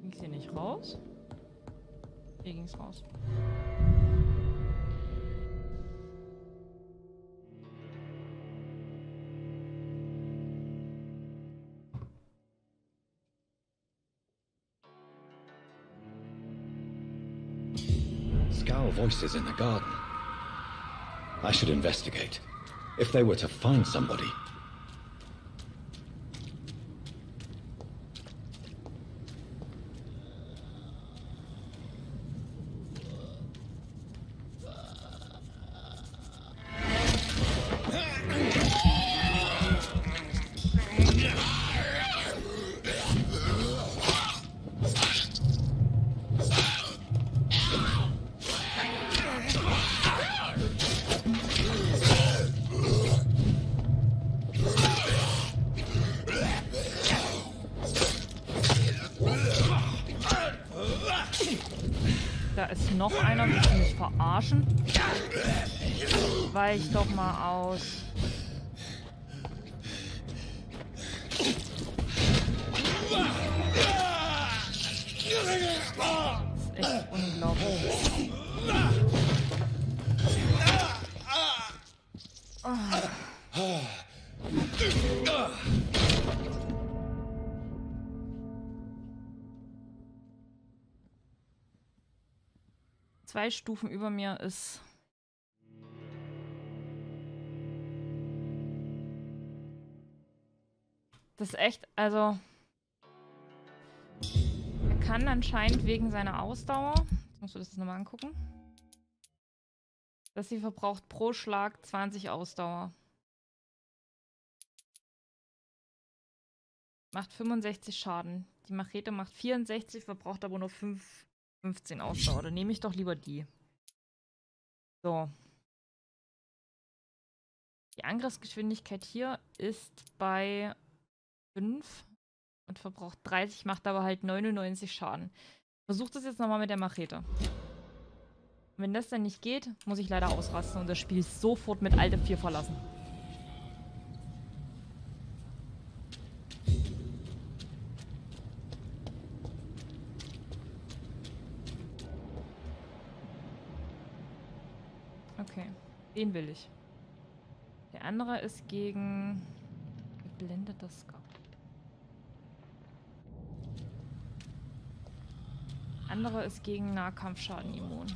Ging's hier nicht raus? Hier ging's raus. Scowl voices in the garden. I should investigate. If they were to find somebody. Da ist noch einer, willst du mich verarschen? Weich doch mal aus. Das ist echt unglaublich. Oh. 2 Stufen über mir ist... Das ist echt, also... Er kann anscheinend wegen seiner Ausdauer... Jetzt musst du das nochmal angucken. Dass sie verbraucht pro Schlag 20 Ausdauer. Macht 65 Schaden. Die Machete macht 64, verbraucht aber nur 15 Ausdauer. Dann nehme ich doch lieber die. So. Die Angriffsgeschwindigkeit hier ist bei 5 und verbraucht 30, macht aber halt 99 Schaden. Versuch das jetzt nochmal mit der Machete. Wenn das dann nicht geht, muss ich leider ausrasten und das Spiel sofort mit Alt F4 verlassen. Okay, den will ich. Der andere ist gegen geblendeter Scout. Andere ist gegen Nahkampfschaden immun.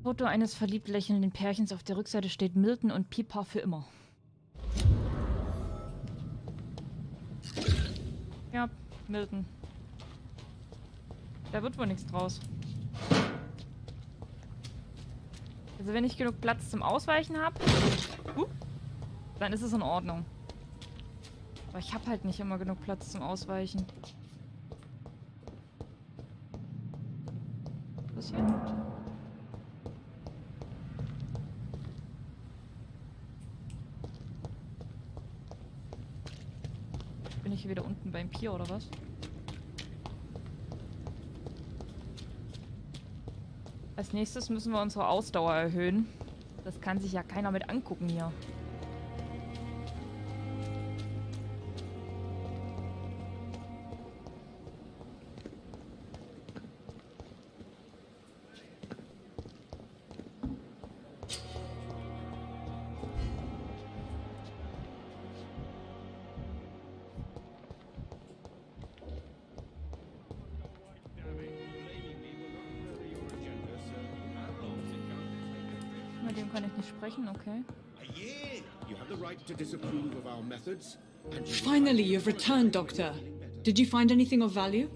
Foto eines verliebt lächelnden Pärchens. Auf der Rückseite steht Milton und Pipa für immer. Ja, Milton. Da wird wohl nichts draus. Also wenn ich genug Platz zum Ausweichen habe, dann ist es in Ordnung. Aber ich habe halt nicht immer genug Platz zum Ausweichen. Was ist hier? Bin ich hier wieder unten beim Pier oder was? Als nächstes müssen wir unsere Ausdauer erhöhen. Das kann sich ja keiner mit angucken hier. Dann kann ich nicht sprechen, okay. You have the right to disapprove of our methods. Finally, you've returned, Doctor. Did you find anything of value?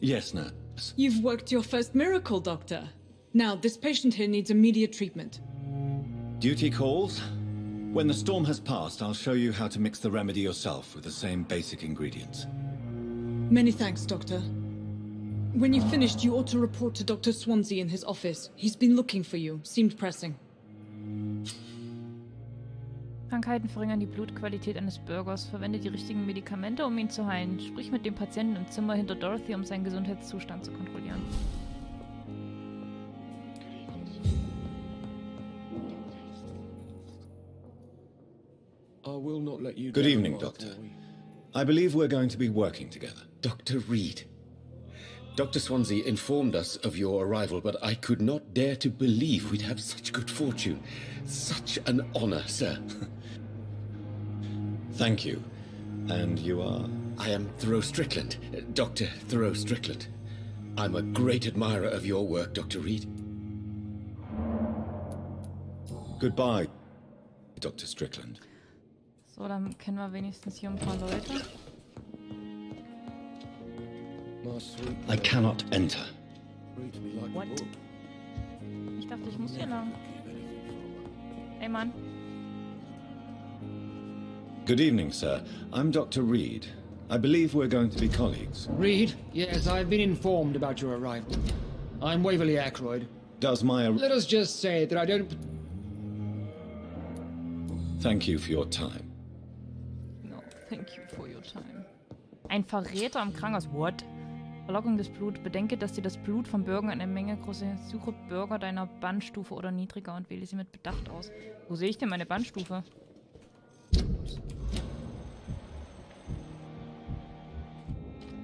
Yes, nurse. You've worked your first miracle, Doctor. Now, this patient here needs immediate treatment. Duty calls. When the storm has passed, I'll show you how to mix the remedy yourself with the same basic ingredients. Many thanks, Doctor. When you've finished, you ought to report to Dr. Swansea in his office. He's been looking for you. Seemed pressing. Krankheiten verringern die Blutqualität eines Bürgers. Verwende die richtigen Medikamente, um ihn zu heilen. Sprich mit dem Patienten im Zimmer hinter Dorothy, um seinen Gesundheitszustand zu kontrollieren. Good evening, Doctor. I believe we're going to be working together. Dr. Reid. Dr. Swansea informed us of your arrival, but I could not dare to believe we'd have such good fortune. Such an honor, sir. Thank you. And you are? I am Thoreau Strickland, Dr. Thoreau Strickland. I'm a great admirer of your work, Dr. Reid. Goodbye, Dr. Strickland. So, dann kennen wir wenigstens hier ein paar Leute. I cannot enter. What? Ich dachte, ich muss hier lang. Ey, Mann. Good evening, sir. I'm Dr. Reid. I believe we're going to be colleagues. Reid? Yes, I've been informed about your arrival. I'm Waverly Ackroyd. Does my... Let us just say that I don't... Thank you for your time. No, thank you for your time. Ein Verräter im Krankenhaus. What? Verlockung des Blut. Bedenke, dass dir das Blut von Bürgern eine Menge große... Suche Bürger deiner Bandstufe oder niedriger und wähle sie mit Bedacht aus. Wo sehe ich denn meine Bandstufe?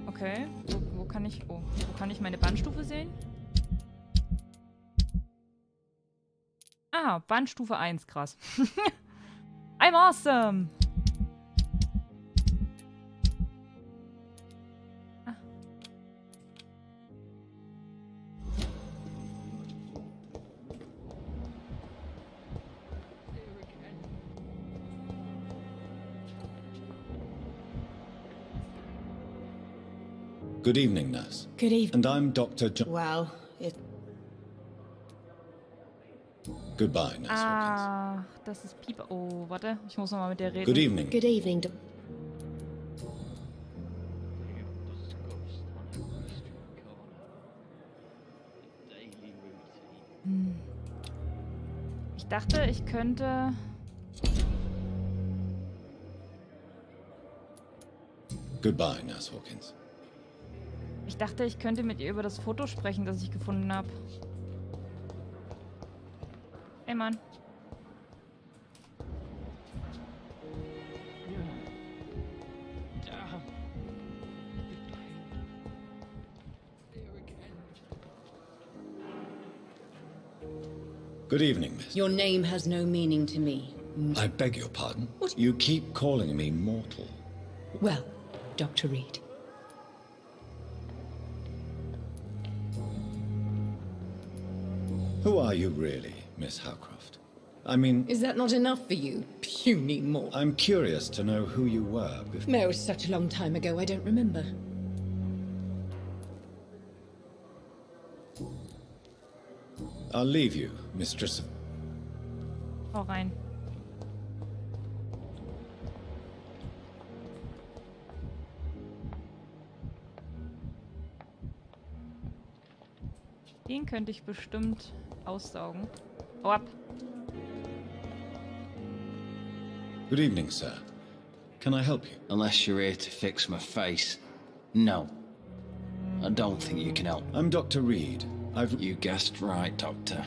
Okay. Wo kann ich... Oh. Wo kann ich meine Bandstufe sehen? Ah, Bandstufe 1. Krass. I'm awesome! Ah. Good evening, nurse. Good evening. And I'm Dr. John... Well, it... Goodbye, Nurse Hawkins. Ah, das ist Pieper. Oh, warte. Ich muss nochmal mit der reden. Good evening. Good evening, Ich dachte, ich könnte... Goodbye, Nurse Hawkins. Ich dachte, ich könnte mit ihr über das Foto sprechen, das ich gefunden habe. Ey, Mann. Good evening, miss. Your name has no meaning to me. I beg your pardon? What? You keep calling me mortal. Well, Dr. Reid. Who are you really, Miss Howcroft? I mean, Is that not enough for you, puny mortal? I'm curious to know who you were before... No, it was such a long time ago, I don't remember. I'll leave you, mistress of... Hau rein. Den könnte ich bestimmt aussaugen. Hau ab. Good evening, sir. Can I help you? Unless you're here to fix my face. No. I don't think you can help. I'm Dr. Reid. You guessed right, Doctor.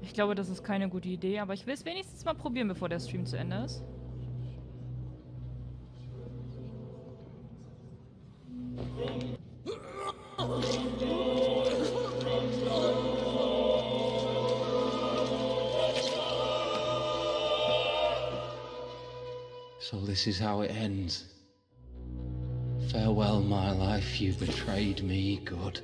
Ich glaube, das ist keine gute Idee, aber ich will es wenigstens mal probieren, bevor der Stream zu Ende ist. So this is how it ends. Farewell, my life, you betrayed me, good.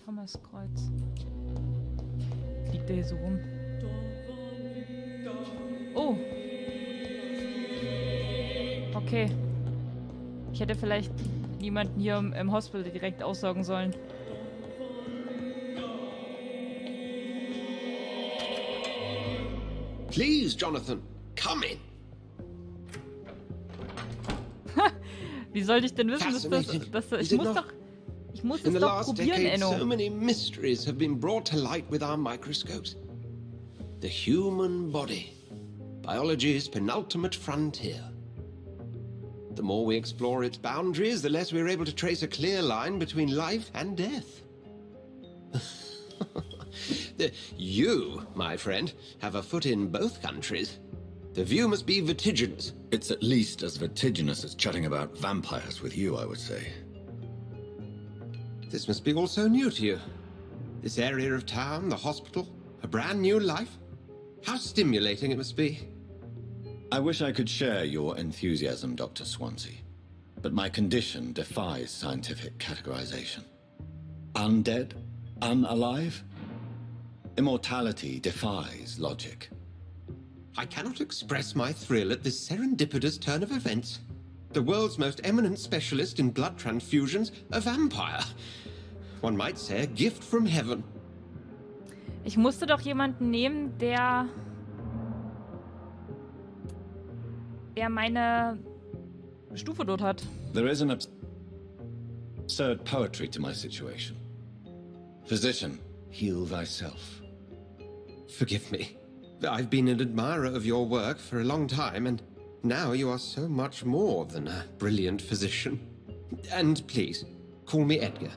Thomaskreuz. Liegt der hier so rum? Oh. Okay. Ich hätte vielleicht niemanden hier im Hospital direkt aussaugen sollen. Please, Jonathan, come in. Wie sollte ich denn wissen, dass das ich muss es doch probieren, Enno. So many mysteries have been brought to light with our microscopes. The human body, biology's penultimate frontier. The more we explore its boundaries, the less we're able to trace a clear line between life and death. You, my friend, have a foot in both countries. The view must be vertiginous. It's at least as vertiginous as chatting about vampires with you, I would say. This must be all so new to you. This area of town, the hospital, a brand new life. How stimulating it must be. I wish I could share your enthusiasm, Dr. Swansea, but my condition defies scientific categorization. Undead? Unalive? Immortality defies logic. I cannot express my thrill at this serendipitous turn of events. The world's most eminent specialist in blood transfusions, a vampire. One might say a gift from heaven. Ich musste doch jemanden nehmen, der meine Stufe dort hat. There is an absurd poetry to my situation. Physician, heal thyself. Forgive me. I've been an admirer of your work for a long time, and now you are so much more than a brilliant physician. And please, call me Edgar.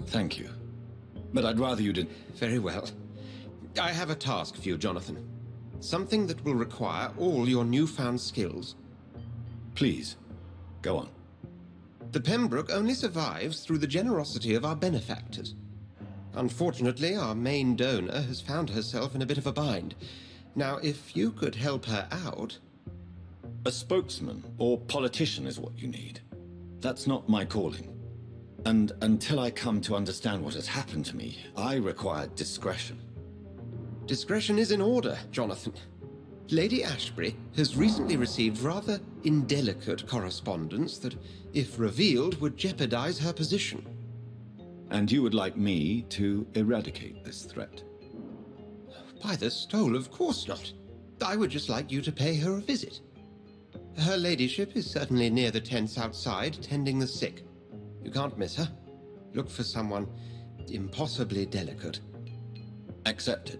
Thank you. But I'd rather you didn't. Very well. I have a task for you, Jonathan. Something that will require all your newfound skills. Please, go on. The Pembroke only survives through the generosity of our benefactors. Unfortunately, our main donor has found herself in a bit of a bind. Now, if you could help her out... A spokesman or politician is what you need. That's not my calling. And until I come to understand what has happened to me, I require discretion. Discretion is in order, Jonathan. Lady Ashbury has recently received rather indelicate correspondence that, if revealed, would jeopardize her position. And you would like me to eradicate this threat? By the stole, of course not. I would just like you to pay her a visit. Her ladyship is certainly near the tents outside, tending the sick. You can't miss her. Look for someone impossibly delicate. Accepted.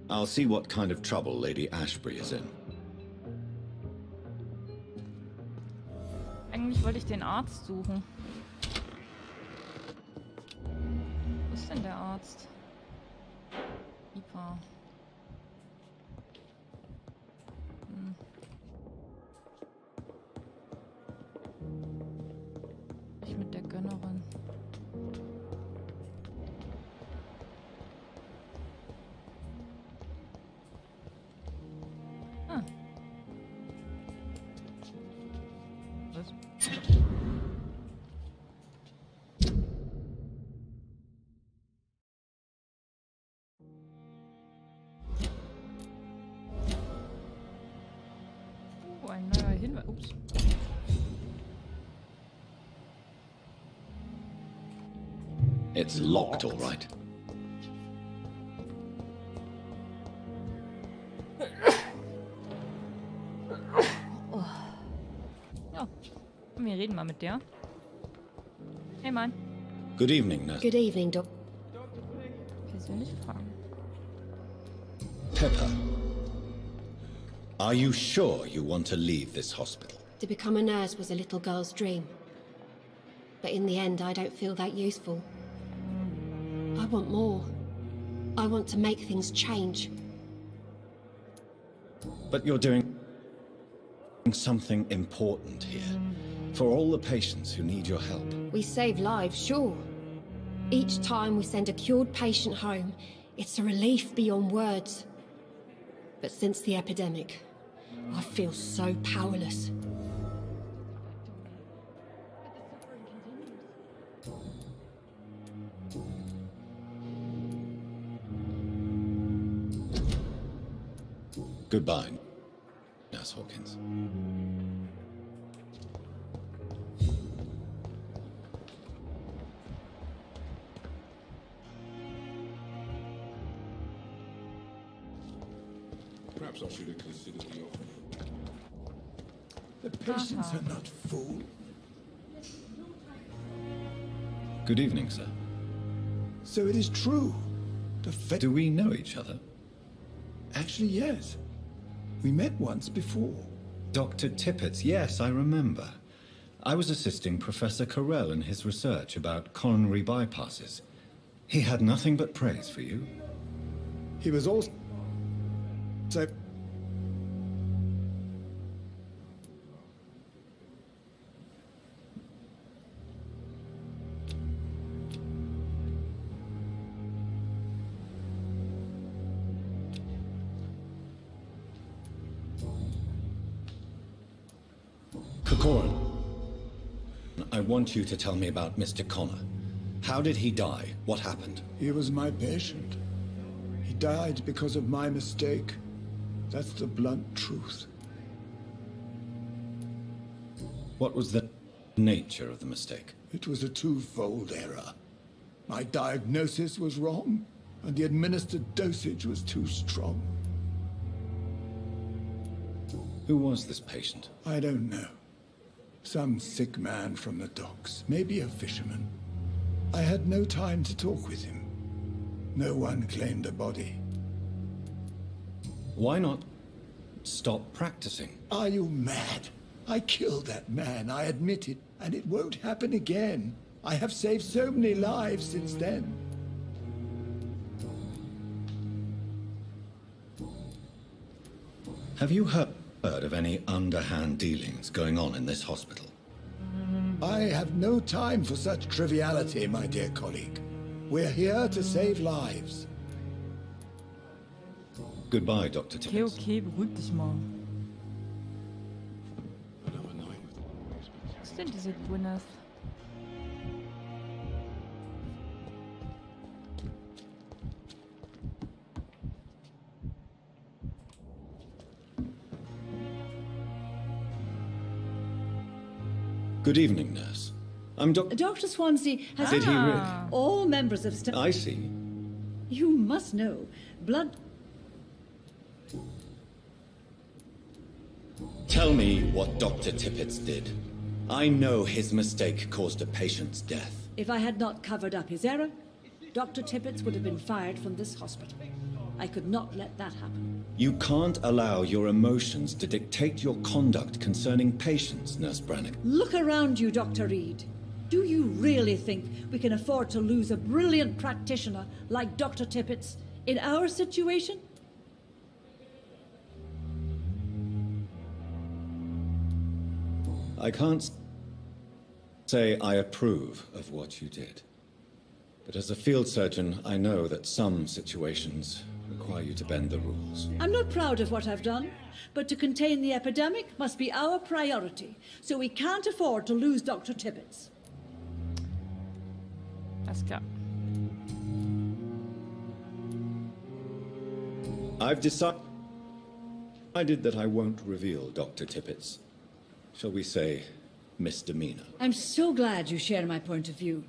I'll see what kind of trouble Lady Ashbury is in. Eigentlich wollte ich den Arzt suchen. Wo ist denn der Arzt? IPA. Ich mit der Gönnerin. Was? Ein neuer Hinweis. Ups. It's locked, all right. Ja, wir reden mal mit der. Hey, Mann. Good evening, Nurse. Good evening, Doc. Persönliche Fragen. Pepper. Are you sure you want to leave this hospital? To become a nurse was a little girl's dream. But in the end, I don't feel that useful. I want more. I want to make things change. But you're doing something important here. For all the patients who need your help. We save lives, sure. Each time we send a cured patient home, it's a relief beyond words. But since the epidemic, I feel so powerless. Goodbye, Nurse Hawkins. Perhaps I should have considered the offer. The patients are not fools. Good evening, sir. So it is true. Do we know each other? Actually, yes. We met once before. Dr. Tippett, yes, I remember. I was assisting Professor Carell in his research about coronary bypasses. He had nothing but praise for you. He was also... I want you to tell me about Mr. Connor. How did he die? What happened? He was my patient. He died because of my mistake. That's the blunt truth. What was the nature of the mistake? It was a twofold error. My diagnosis was wrong, and the administered dosage was too strong. Who was this patient? I don't know. Some sick man from the docks, maybe a fisherman. I had no time to talk with him. No one claimed a body. Why not stop practicing? Are you mad? I killed that man, I admit it, and it won't happen again. I have saved so many lives since then. Have you heard of any underhand dealings going on in this hospital? I have no time for such triviality, my dear colleague. We're here to save lives. Goodbye, Dr. Tippett. Okay, beruhig dich mal. Was sind diese Gwyneth? Good evening, nurse. I'm Dr. Swansea has... Did he really? All members of staff... I see. You must know. Blood... Tell me what Dr. Tippett did. I know his mistake caused a patient's death. If I had not covered up his error, Dr. Tippett would have been fired from this hospital. I could not let that happen. You can't allow your emotions to dictate your conduct concerning patients, Nurse Brannick. Look around you, Dr. Reid. Do you really think we can afford to lose a brilliant practitioner like Dr. Tippett in our situation? I can't say I approve of what you did. But as a field surgeon, I know that some situations require you to bend the rules. I'm not proud of what I've done, but to contain the epidemic must be our priority, so we can't afford to lose Dr. Tippett. Alles klar. I've decided that I won't reveal Dr. Tippett's, shall we say, misdemeanor. I'm so glad you share my point of view.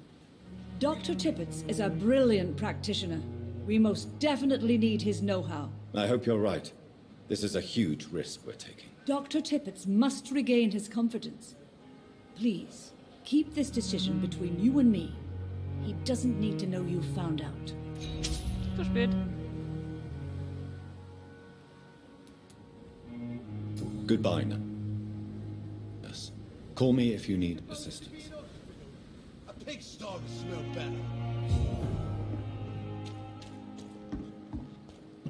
Dr. Tippett is a brilliant practitioner. We most definitely need his know-how. I hope you're right. This is a huge risk we're taking. Dr. Tippett must regain his confidence. Please, keep this decision between you and me. He doesn't need to know you found out. Zu spät. Goodbye now. Yes. Call me if you need assistance. A pig's dog smell better.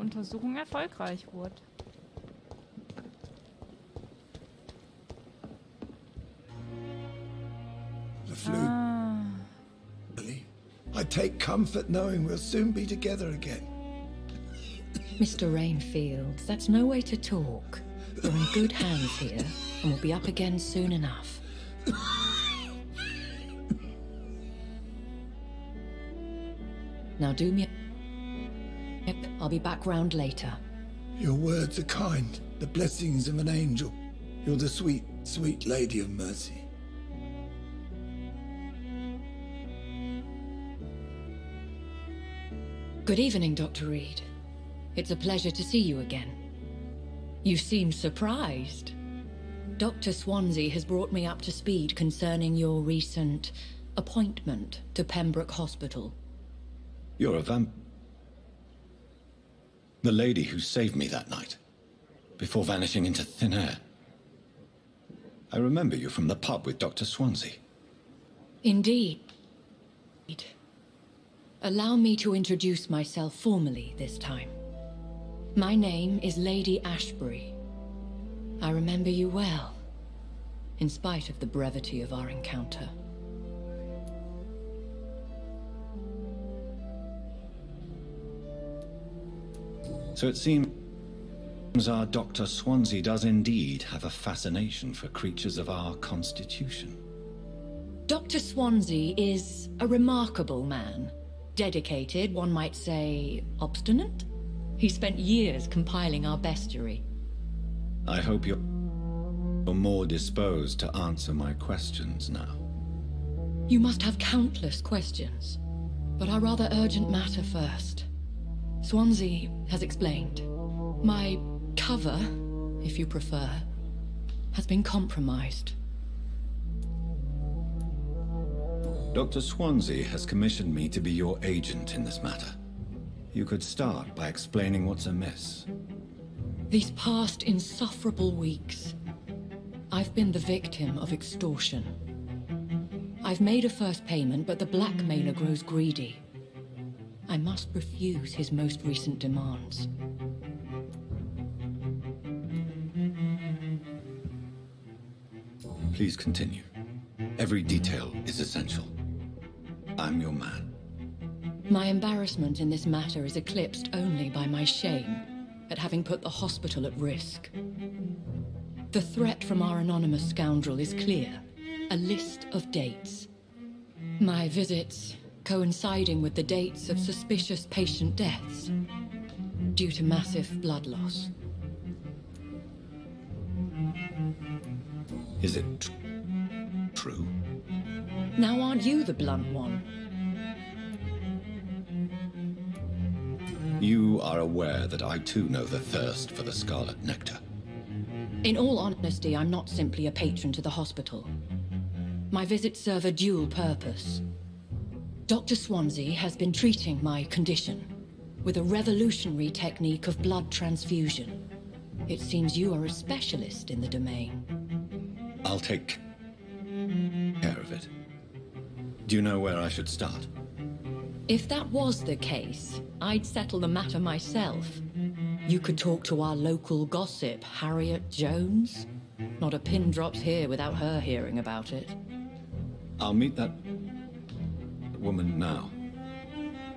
Untersuchung erfolgreich wurde. The flu. I take comfort knowing we'll soon be together again. Mr. Rainfield, that's no way to talk. You're in good hands here, and we'll be up again soon enough. Now do me a... I'll be back round later. Your words are kind, the blessings of an angel. You're the sweet, sweet Lady of Mercy. Good evening, Dr. Reid. It's a pleasure to see you again. You seem surprised. Dr. Swansea has brought me up to speed concerning your recent appointment to Pembroke Hospital. You're a vamp... The lady who saved me that night, before vanishing into thin air. I remember you from the pub with Dr. Swansea. Indeed. Allow me to introduce myself formally this time. My name is Lady Ashbury. I remember you well, in spite of the brevity of our encounter. So it seems our Dr. Swansea does indeed have a fascination for creatures of our constitution. Dr. Swansea is a remarkable man. Dedicated, one might say, obstinate? He spent years compiling our bestiary. I hope you're more disposed to answer my questions now. You must have countless questions, but our rather urgent matter first. Swansea has explained. My cover, if you prefer, has been compromised. Dr. Swansea has commissioned me to be your agent in this matter. You could start by explaining what's amiss. These past insufferable weeks, I've been the victim of extortion. I've made a first payment, but the blackmailer grows greedy. I must refuse his most recent demands. Please continue. Every detail is essential. I'm your man. My embarrassment in this matter is eclipsed only by my shame at having put the hospital at risk. The threat from our anonymous scoundrel is clear. A list of dates. My visits coinciding with the dates of suspicious patient deaths due to massive blood loss. Is it true? Now aren't you the blunt one? You are aware that I too know the thirst for the scarlet nectar. In all honesty, I'm not simply a patron to the hospital. My visits serve a dual purpose. Dr. Swansea has been treating my condition with a revolutionary technique of blood transfusion. It seems you are a specialist in the domain. I'll take care of it. Do you know where I should start? If that was the case, I'd settle the matter myself. You could talk to our local gossip, Harriet Jones. Not a pin drops here without her hearing about it. I'll meet that woman now.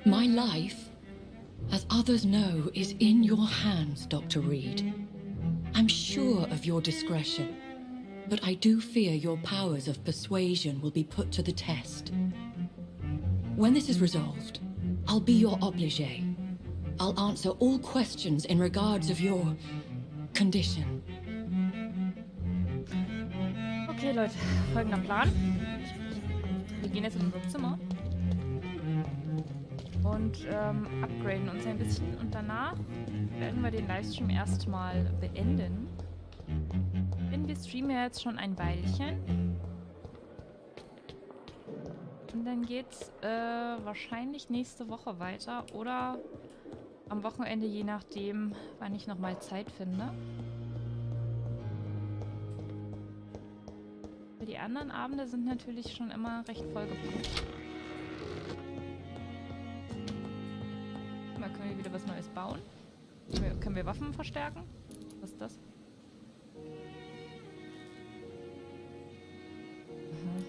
My life, as others know, is in your hands, Dr. Reid. I'm sure of your discretion, but I do fear your powers of persuasion will be put to the test. When this is resolved, I'll be your obligé. I'll answer all questions in regards of your condition. Okay, Leute, folgender Plan. Wir gehen jetzt in unser Zimmer und upgraden uns ein bisschen und danach werden wir den Livestream erstmal beenden. Denn wir streamen ja jetzt schon ein Weilchen. Und dann geht's wahrscheinlich nächste Woche weiter oder am Wochenende, je nachdem, wann ich nochmal Zeit finde. Die anderen Abende sind natürlich schon immer recht vollgepackt. Mal können wir wieder was Neues bauen. Können wir Waffen verstärken? Was ist das? Mhm.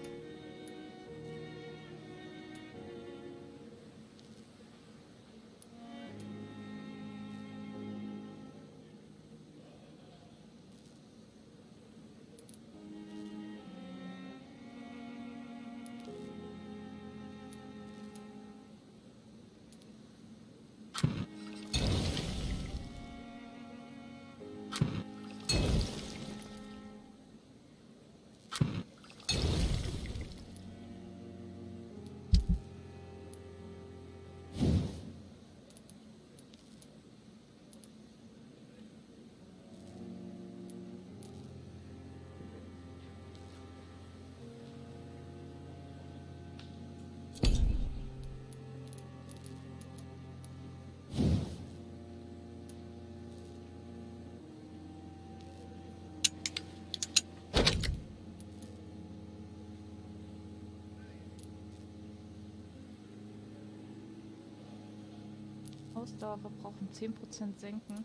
Ausdauerverbrauch um 10% senken.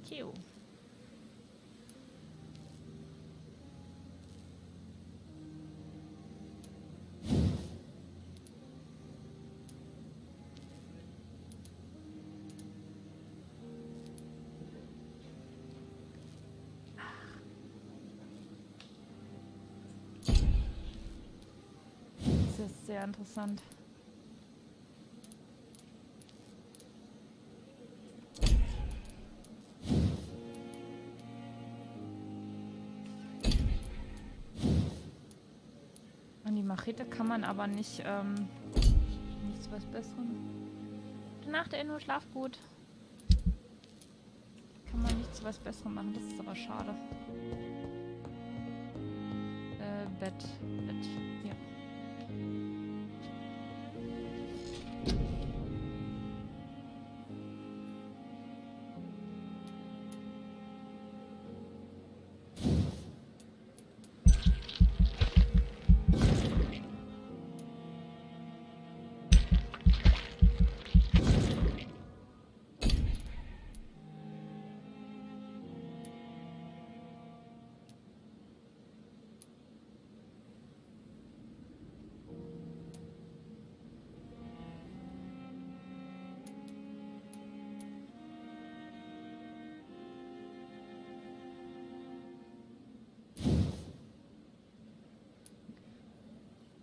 Tio. Das ist sehr interessant. An die Machete kann man aber nicht, nichts was Besseres. Gute Nacht, Inno, schlaf gut. Kann man nichts was Besseres machen, das ist aber schade. Bett. Hier.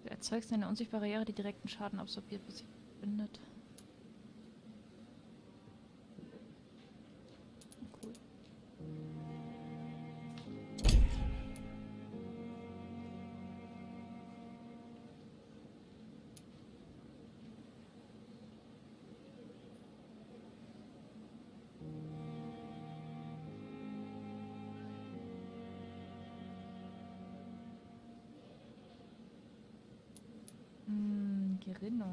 Du erzeugst eine unsichtbare Barriere, die direkten Schaden absorbiert, bis sie bindet. Cool. Gerinnung.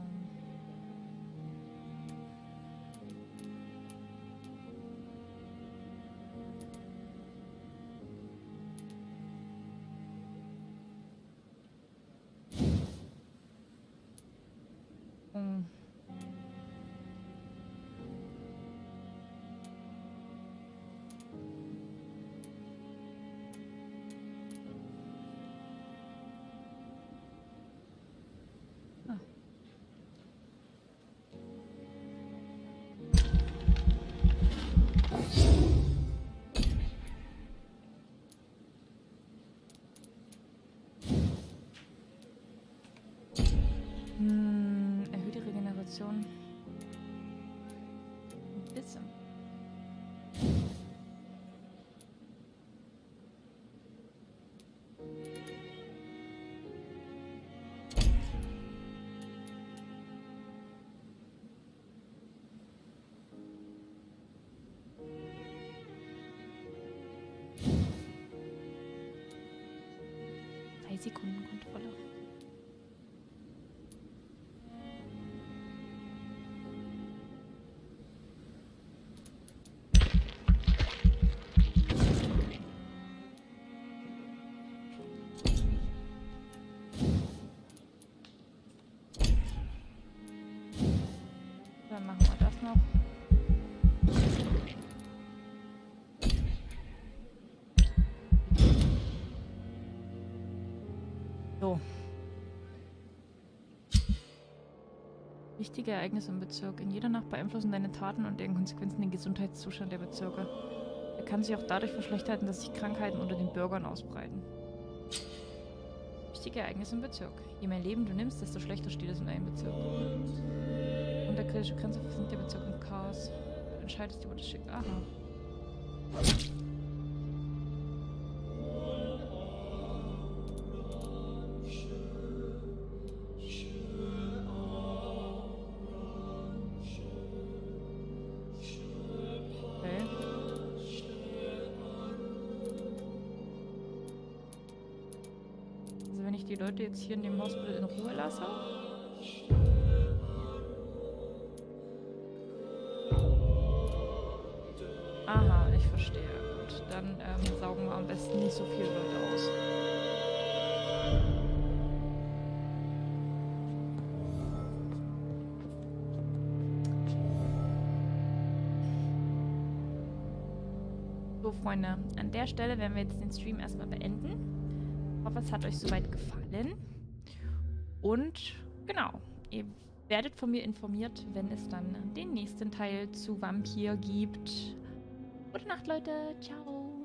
Erhöht die Regeneration. Ein bisschen. Sekundenkontrolle. das noch? So. Wichtige Ereignisse im Bezirk. In jeder Nacht beeinflussen deine Taten und deren Konsequenzen den Gesundheitszustand der Bezirke. Er kann sich auch dadurch verschlechtern, dass sich Krankheiten unter den Bürgern ausbreiten. Wichtige Ereignisse im Bezirk. Je mehr Leben du nimmst, desto schlechter steht es in einem Bezirk. Unter kritische Grenze versinkt der Bezirk im Chaos. Du entscheidest über das Schicksal. Aha. Die Leute jetzt hier in dem Hospital in Ruhe lasse. Aha, ich verstehe. Gut, dann saugen wir am besten nicht so viele Leute aus. So, Freunde, an der Stelle werden wir jetzt den Stream erstmal beenden. Ich hoffe, es hat euch soweit gefallen. Und genau, ihr werdet von mir informiert, wenn es dann den nächsten Teil zu Vampyr gibt. Gute Nacht, Leute. Ciao.